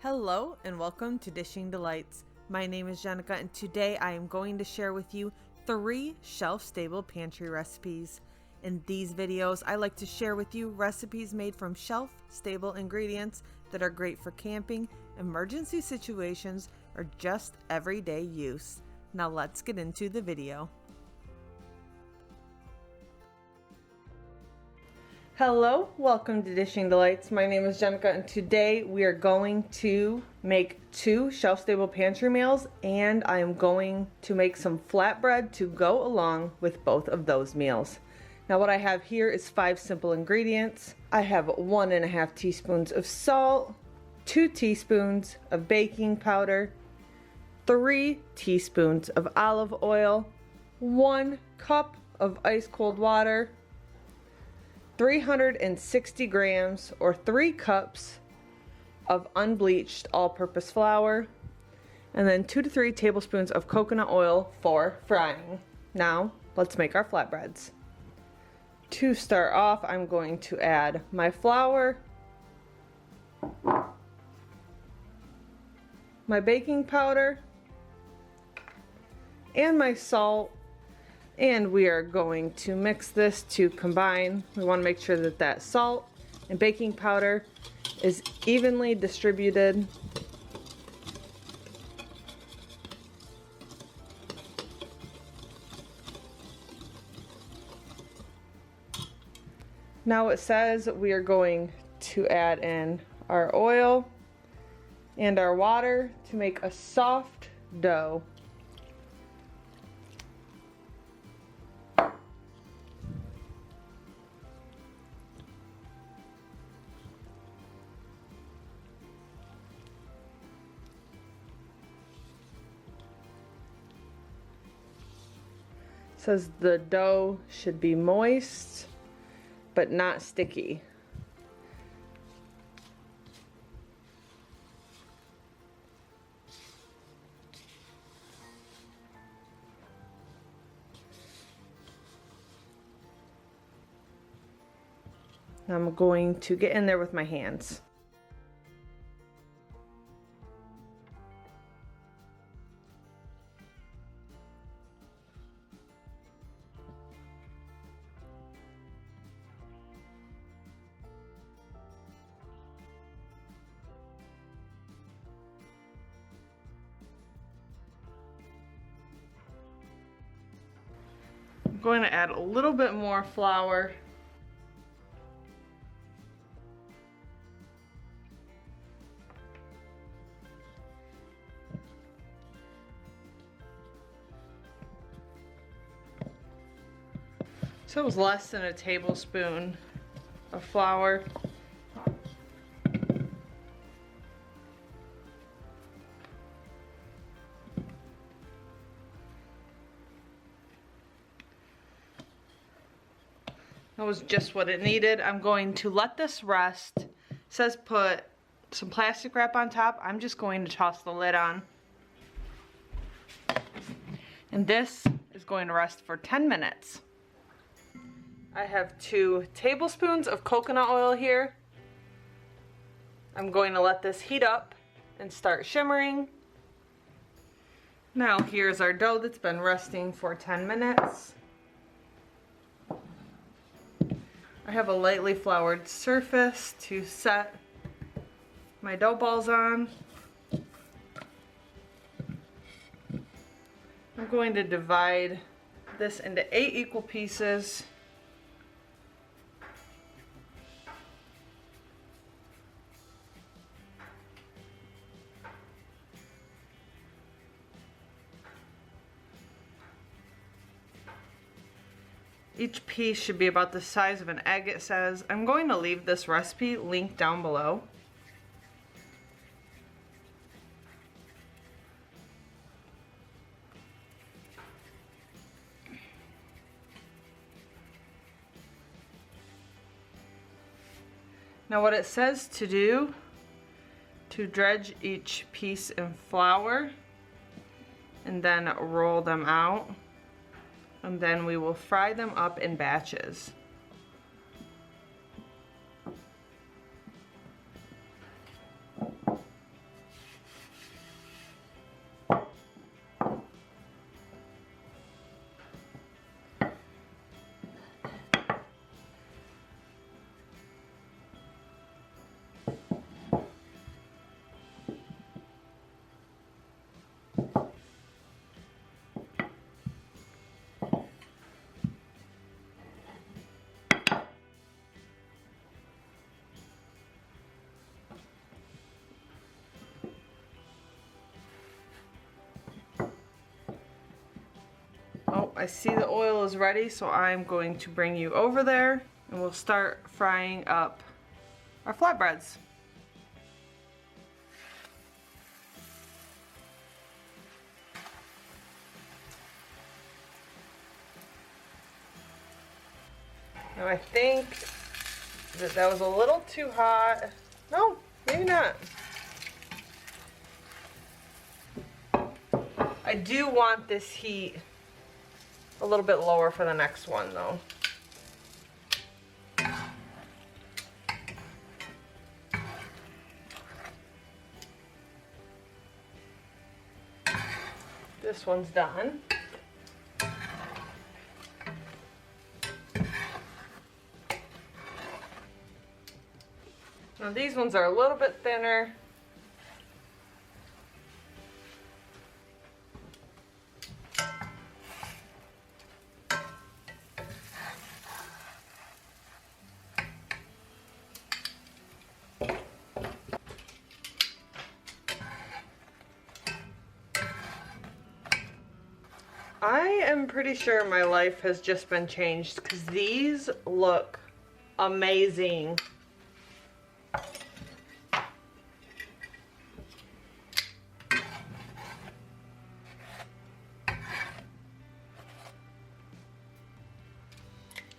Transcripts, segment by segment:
Hello and welcome to Dishing Delights. My name is Jenica and today I am going to share with you 3 shelf-stable pantry recipes. In these videos, I like to share with you recipes made from shelf-stable ingredients that are great for camping, emergency situations, or just everyday use. Now let's get into the video. Hello, welcome to Dishing Delights. My name is Jenica and today we are going to make 2 shelf-stable pantry meals, and I am going to make some flatbread to go along with both of those meals. Now what I have here is 5 simple ingredients. I have 1.5 teaspoons of salt, 2 teaspoons of baking powder, 3 teaspoons of olive oil, 1 cup of ice cold water, 360 grams or 3 cups of unbleached all-purpose flour, and then 2 to 3 tablespoons of coconut oil for frying. Now let's make our flatbreads. To start off, I'm going to add my flour, my baking powder, and my salt. And we are going to mix this to combine. We want to make sure that that salt and baking powder is evenly distributed. Now it says we are going to add in our oil and our water to make a soft dough. Says the dough should be moist but not sticky. I'm going to get in there with my hands. I'm going to add a little bit more flour. So it was less than a tablespoon of flour. That was just what it needed. I'm going to let this rest. It says put some plastic wrap on top. I'm just going to toss the lid on. And this is going to rest for 10 minutes. I have 2 tablespoons of coconut oil here. I'm going to let this heat up and start shimmering. Now here's our dough that's been resting for 10 minutes. I have a lightly floured surface to set my dough balls on. I'm going to divide this into 8 equal pieces. Each piece should be about the size of an egg, it says. I'm going to leave this recipe linked down below. Now what it says to do, to dredge each piece in flour and then roll them out. And then we will fry them up in batches. I see the oil is ready, so I'm going to bring you over there and we'll start frying up our flatbreads. Now I think that was a little too hot. No, maybe not. I do want this heat a little bit lower for the next one though. This one's done. Now these ones are a little bit thinner. I am pretty sure my life has just been changed because these look amazing.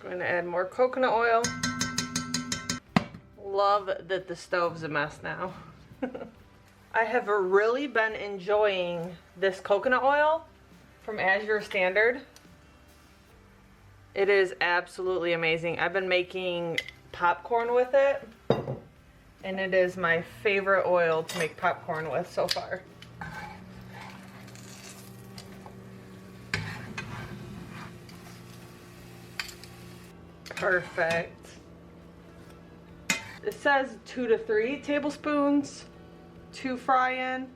Going to add more coconut oil. Love that the stove's a mess now. I have really been enjoying this coconut oil from AZURE Standard. It is absolutely amazing. I've been making popcorn with it, and it is my favorite oil to make popcorn with so far. Perfect. It says 2 to 3 tablespoons to fry in,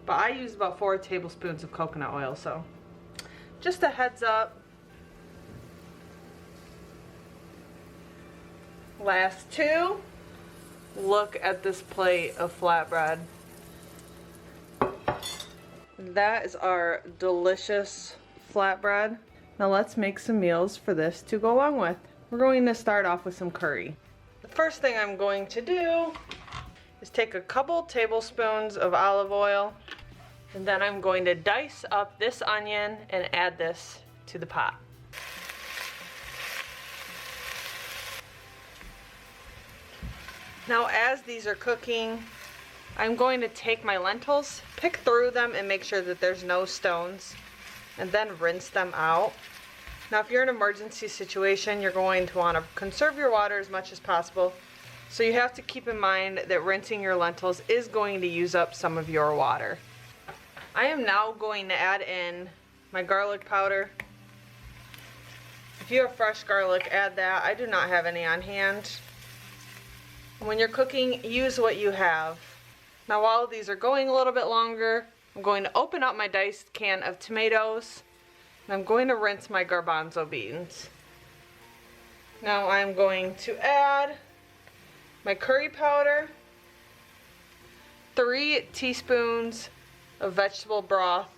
but I use about 4 tablespoons of coconut oil, so just a heads up. Last 2. Look at this plate of flatbread. That is our delicious flatbread. Now let's make some meals for this to go along with. We're going to start off with some curry. The first thing I'm going to do is take a couple tablespoons of olive oil, and then I'm going to dice up this onion and add this to the pot. Now as these are cooking, I'm going to take my lentils, pick through them and make sure that there's no stones, and then rinse them out. Now if you're in an emergency situation, you're going to want to conserve your water as much as possible. So you have to keep in mind that rinsing your lentils is going to use up some of your water. I am now going to add in my garlic powder. If you have fresh garlic, add that. I do not have any on hand. When you're cooking, use what you have. Now while these are going a little bit longer, I'm going to open up my diced can of tomatoes, and I'm going to rinse my garbanzo beans. Now I'm going to add my curry powder, 3 teaspoons of vegetable broth.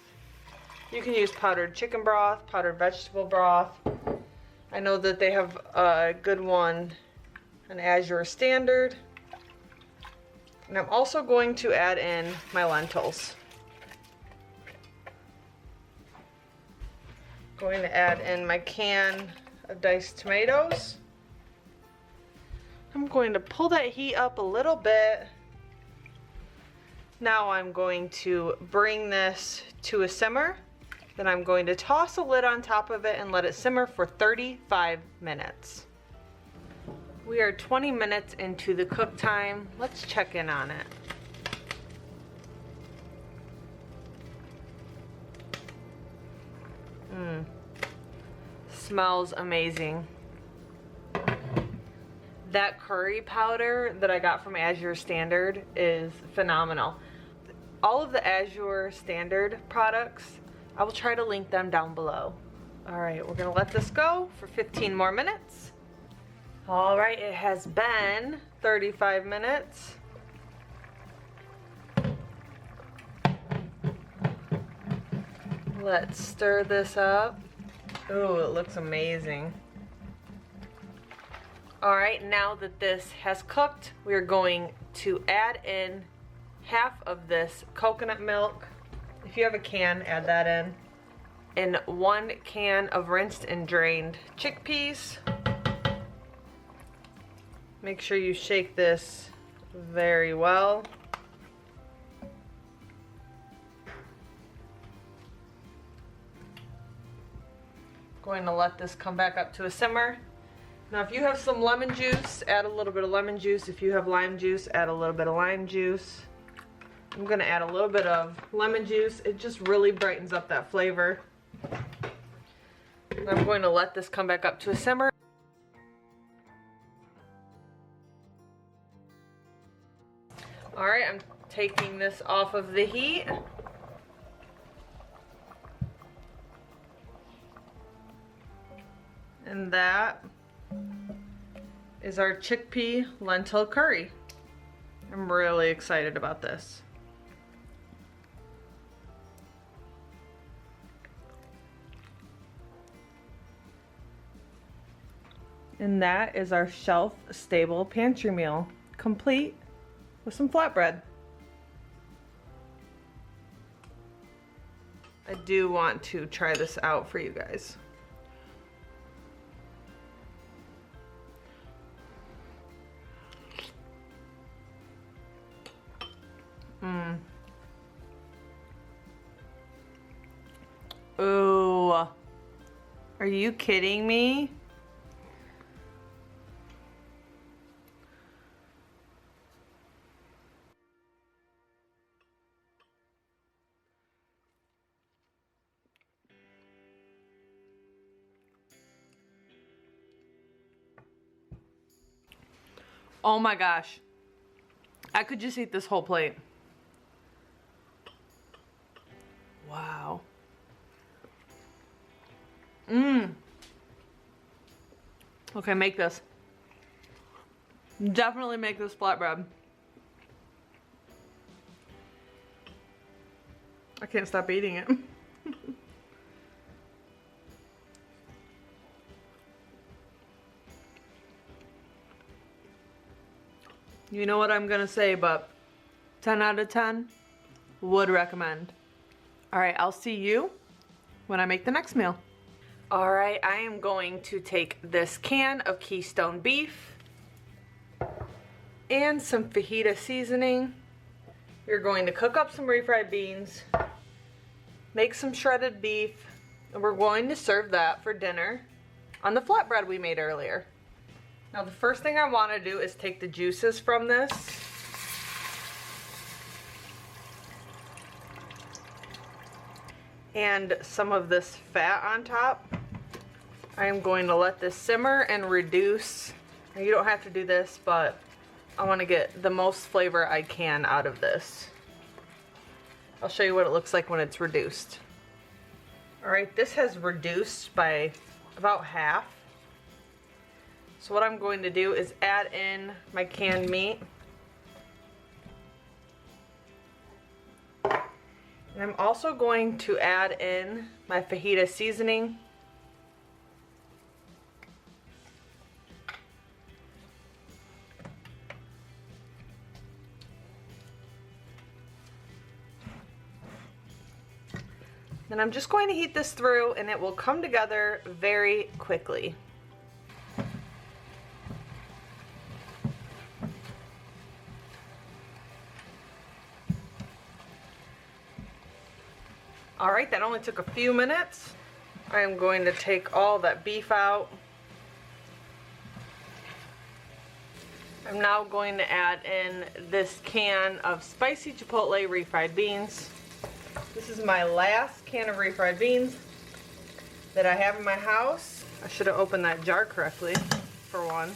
You can use powdered chicken broth, powdered vegetable broth. I know that they have a good one, an AZURE Standard. And I'm also going to add in my lentils. Going to add in my can of diced tomatoes. I'm going to pull that heat up a little bit. Now I'm going to bring this to a simmer. Then I'm going to toss a lid on top of it and let it simmer for 35 minutes. We are 20 minutes into the cook time. Let's check in on it. Smells amazing. That curry powder that I got from AZURE Standard is phenomenal. All of the AZURE Standard products, I will try to link them down below. All right, we're gonna let this go for 15 more minutes. All right, it has been 35 minutes. Let's stir this up. Ooh, it looks amazing. All right, now that this has cooked, we're going to add in half of this coconut milk. If you have a can, add that in. And 1 can of rinsed and drained chickpeas. Make sure you shake this very well. Going to let this come back up to a simmer. Now if you have some lemon juice, add a little bit of lemon juice. If you have lime juice, add a little bit of lime juice. I'm gonna add a little bit of lemon juice. It just really brightens up that flavor. And I'm going to let this come back up to a simmer. All right, I'm taking this off of the heat. And that is our chickpea lentil curry. I'm really excited about this. And that is our shelf-stable pantry meal, complete with some flatbread. I do want to try this out for you guys. Ooh, are you kidding me? Oh my gosh, I could just eat this whole plate. Wow. Okay, make this. Definitely make this flatbread. I can't stop eating it. You know what I'm gonna say, but 10 out of 10, would recommend. All right, I'll see you when I make the next meal. All right, I am going to take this can of Keystone beef and some fajita seasoning. We're going to cook up some refried beans, make some shredded beef, and we're going to serve that for dinner on the flatbread we made earlier. Now the first thing I want to do is take the juices from this and some of this fat on top. I am going to let this simmer and reduce. Now, you don't have to do this, but I want to get the most flavor I can out of this. I'll show you what it looks like when it's reduced. All right, this has reduced by about half. So what I'm going to do is add in my canned meat. And I'm also going to add in my fajita seasoning. Then I'm just going to heat this through and it will come together very quickly. All right, that only took a few minutes. I am going to take all that beef out. I'm now going to add in this can of spicy chipotle refried beans. This is my last can of refried beans that I have in my house. I should have opened that jar correctly, for one.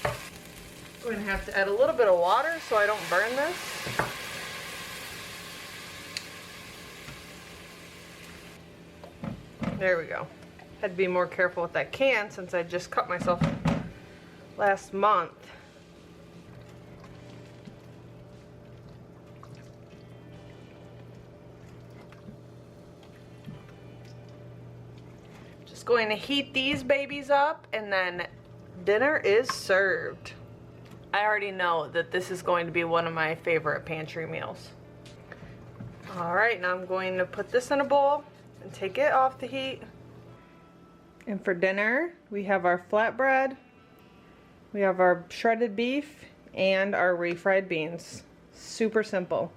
I'm going to have to add a little bit of water so I don't burn this. There we go. Had to be more careful with that can since I just cut myself last month. Just going to heat these babies up and then dinner is served. I already know that this is going to be one of my favorite pantry meals. All right, now I'm going to put this in a bowl and take it off the heat. And for dinner, we have our flatbread, we have our shredded beef, and our refried beans. Super simple.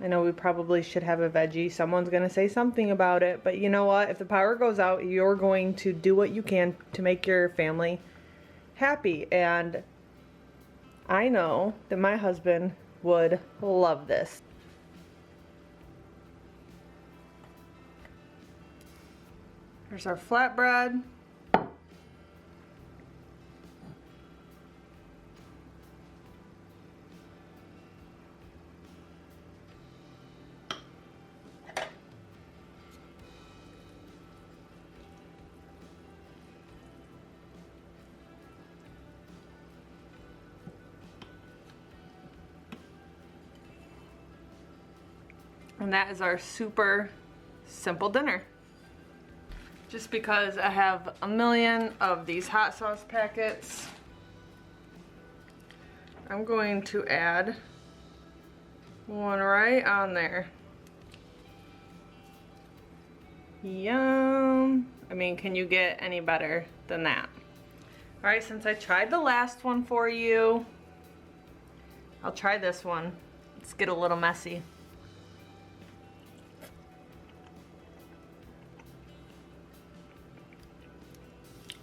I know we probably should have a veggie. Someone's gonna say something about it, but you know what? If the power goes out, you're going to do what you can to make your family happy. And I know that my husband would love this. Here's our flatbread. And that is our super simple dinner. Just because I have a million of these hot sauce packets, I'm going to add one right on there. Yum. I mean, can you get any better than that? All right, since I tried the last one for you, I'll try this one. Let's get a little messy.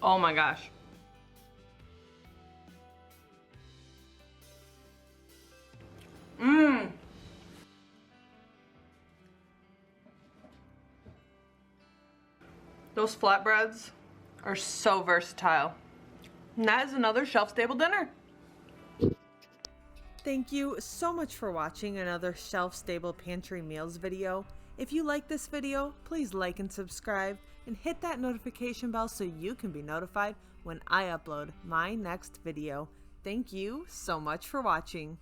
Oh my gosh. Mmm. Those flatbreads are so versatile. And that is another shelf-stable dinner. Thank you so much for watching another shelf-stable pantry meals video. If you like this video, please like and subscribe and hit that notification bell so you can be notified when I upload my next video. Thank you so much for watching.